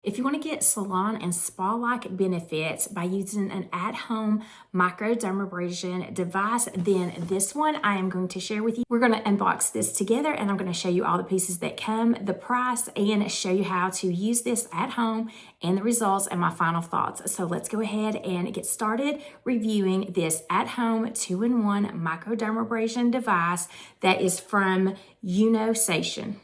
If you want to get salon and spa-like benefits by using an at-home microdermabrasion device, then this one I am going to share with you. We're going to unbox this together and I'm going to show you all the pieces that come, the price, and show you how to use this at home and the results and my final thoughts. So let's go ahead and get started reviewing this at-home 2-in-1 microdermabrasion device that is from Unoisetion.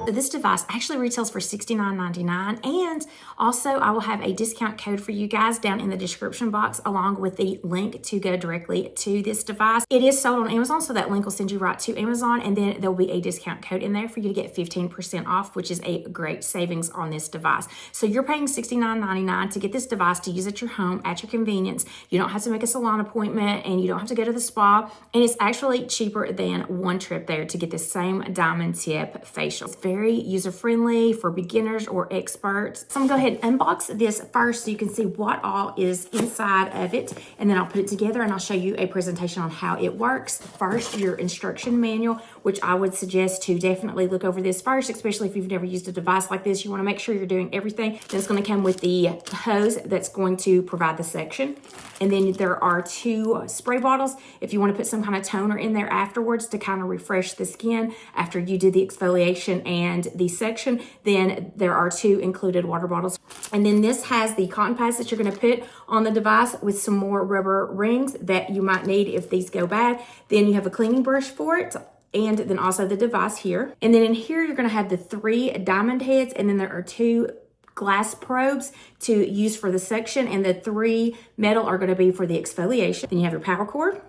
This device actually retails for $69.99, and also I will have a discount code for you guys down in the description box along with the link to go directly to this device. It is sold on Amazon, so that link will send you right to Amazon, and then there will be a discount code in there for you to get 15% off, which is a great savings on this device. So you're paying $69.99 to get this device to use at your home at your convenience. You don't have to make a salon appointment and you don't have to go to the spa, and it's actually cheaper than one trip there to get the same diamond tip facial. It's very user-friendly for beginners or experts. So I'm gonna go ahead and unbox this first so you can see what all is inside of it, and then I'll put it together and I'll show you a presentation on how it works. First, your instruction manual, which I would suggest to definitely look over this first, especially if you've never used a device like this. You wanna make sure you're doing everything. Then it's gonna come with the hose that's going to provide the section. And then there are 2 spray bottles if you want to put some kind of toner in there afterwards to kind of refresh the skin after you did the exfoliation and the section. Then there are 2 included water bottles. And then this has the cotton pads that you're going to put on the device with some more rubber rings that you might need if these go bad. Then you have a cleaning brush for it, and then also the device here. And then in here, you're going to have the 3 diamond heads, and then there are 2 glass probes to use for the section, and the 3 metal are going to be for the exfoliation. Then you have your power cord,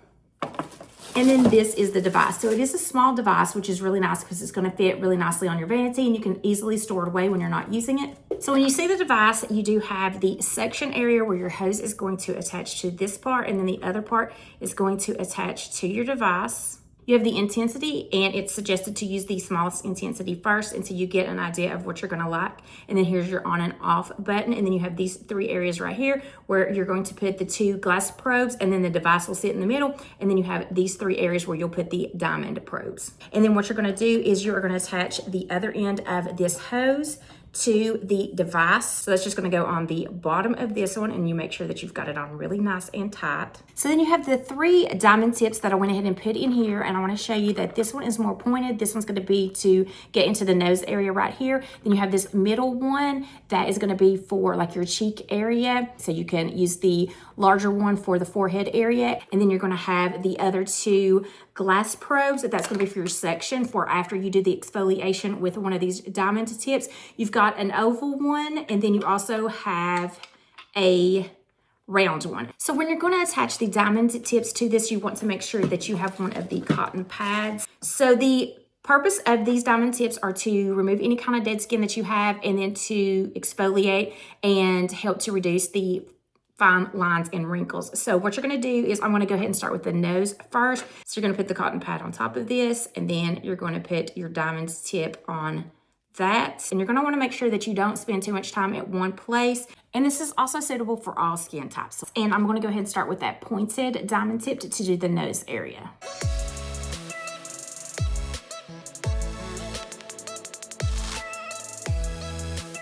and then this is the device. So it is a small device, which is really nice because it's going to fit really nicely on your vanity, and you can easily store it away when you're not using it. So when you see the device, you do have the section area where your hose is going to attach to this part, and then the other part is going to attach to your device. You have the intensity, and it's suggested to use the smallest intensity first until you get an idea of what you're going to like. And then here's your on and off button. And then you have these 3 areas right here where you're going to put the 2 glass probes, and then the device will sit in the middle. And then you have these 3 areas where you'll put the diamond probes. And then what you're going to do is you're going to attach the other end of this hose to the device. So that's just going to go on the bottom of this one, and you make sure that you've got it on really nice and tight. So then you have the 3 diamond tips that I went ahead and put in here, and I want to show you that this one is more pointed. This one's going to be to get into the nose area right here. Then you have this middle one that is going to be for like your cheek area, so you can use the larger one for the forehead area. And then you're going to have the other 2 glass probes. That's going to be for your section for after you do the exfoliation with one of these diamond tips. You've got an oval one, and then you also have a round one. So when you're going to attach the diamond tips to this, you want to make sure that you have one of the cotton pads. So the purpose of these diamond tips are to remove any kind of dead skin that you have, and then to exfoliate and help to reduce the fine lines and wrinkles. So what you're going to do is I'm going to go ahead and start with the nose first. So you're going to put the cotton pad on top of this, and then you're going to put your diamond tip on that. And you're going to want to make sure that you don't spend too much time at one place. And this is also suitable for all skin types. And I'm going to go ahead and start with that pointed diamond tip to do the nose area.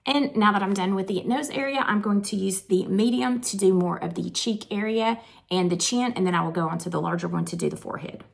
And now that I'm done with the nose area, I'm going to use the medium to do more of the cheek area and the chin, and then I will go on to the larger one to do the forehead.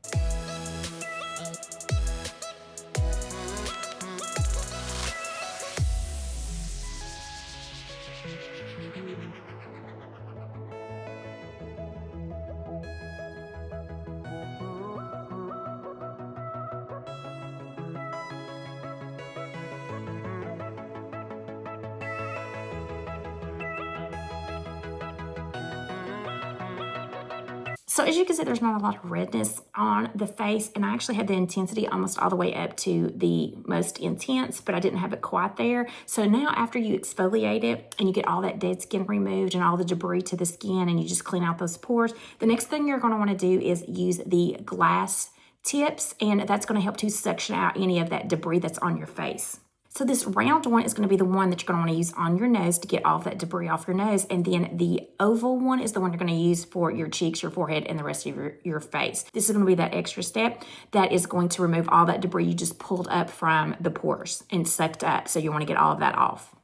So as you can see, there's not a lot of redness on the face, and I actually had the intensity almost all the way up to the most intense, but I didn't have it quite there. So now after you exfoliate it and you get all that dead skin removed and all the debris to the skin, and you just clean out those pores, the next thing you're going to want to do is use the glass tips, and that's going to help to suction out any of that debris that's on your face. So this round one is going to be the one that you're going to want to use on your nose to get all of that debris off your nose. And then the oval one is the one you're going to use for your cheeks, your forehead, and the rest of your face. This is going to be that extra step that is going to remove all that debris you just pulled up from the pores and sucked up. So you want to get all of that off.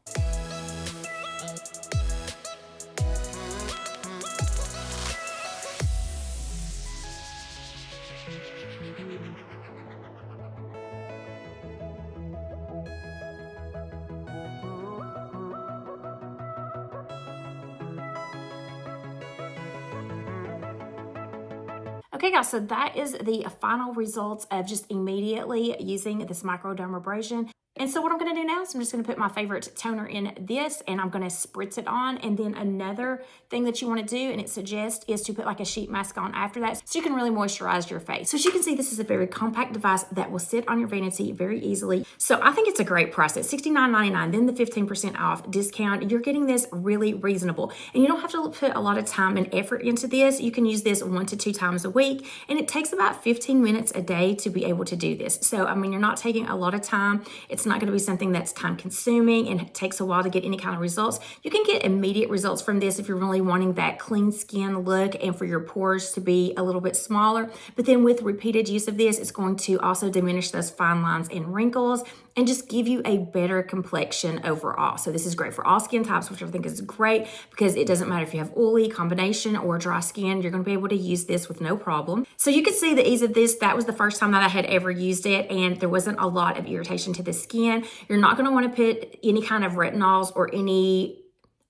Okay guys, so that is the final results of just immediately using this microdermabrasion. And so what I'm going to do now is I'm just going to put my favorite toner in this, and I'm going to spritz it on. And then another thing that you want to do, and it suggests, is to put like a sheet mask on after that so you can really moisturize your face. So as you can see, this is a very compact device that will sit on your vanity very easily. So I think it's a great price at $69.99, then the 15% off discount. You're getting this really reasonable, and you don't have to put a lot of time and effort into this. You can use this 1 to 2 times a week, and it takes about 15 minutes a day to be able to do this. So I mean, you're not taking a lot of time. It's not going to be something that's time consuming and it takes a while to get any kind of results. You can get immediate results from this if you're really wanting that clean skin look and for your pores to be a little bit smaller. But then with repeated use of this, it's going to also diminish those fine lines and wrinkles and just give you a better complexion overall. So this is great for all skin types, which I think is great because it doesn't matter if you have oily, combination, or dry skin, you're going to be able to use this with no problem. So you can see the ease of this. That was the first time that I had ever used it, and there wasn't a lot of irritation to the skin. You're not going to want to put any kind of retinols or any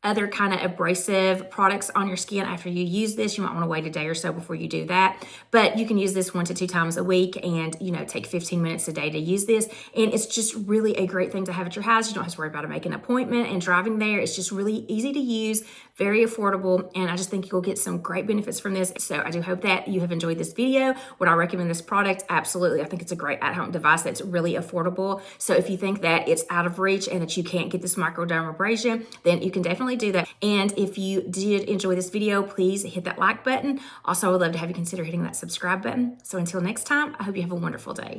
other kind of abrasive products on your skin after you use this. You might want to wait a day or so before you do that, but you can use this 1 to 2 times a week and, you know, take 15 minutes a day to use this. And it's just really a great thing to have at your house. You don't have to worry about making an appointment and driving there. It's just really easy to use, very affordable, and I just think you'll get some great benefits from this. So I do hope that you have enjoyed this video. Would I recommend this product? Absolutely. I think it's a great at-home device that's really affordable. So if you think that it's out of reach and that you can't get this microdermabrasion, then you can definitely do that. And if you did enjoy this video, please hit that like button. Also, I would love to have you consider hitting that subscribe button. So until next time, I hope you have a wonderful day.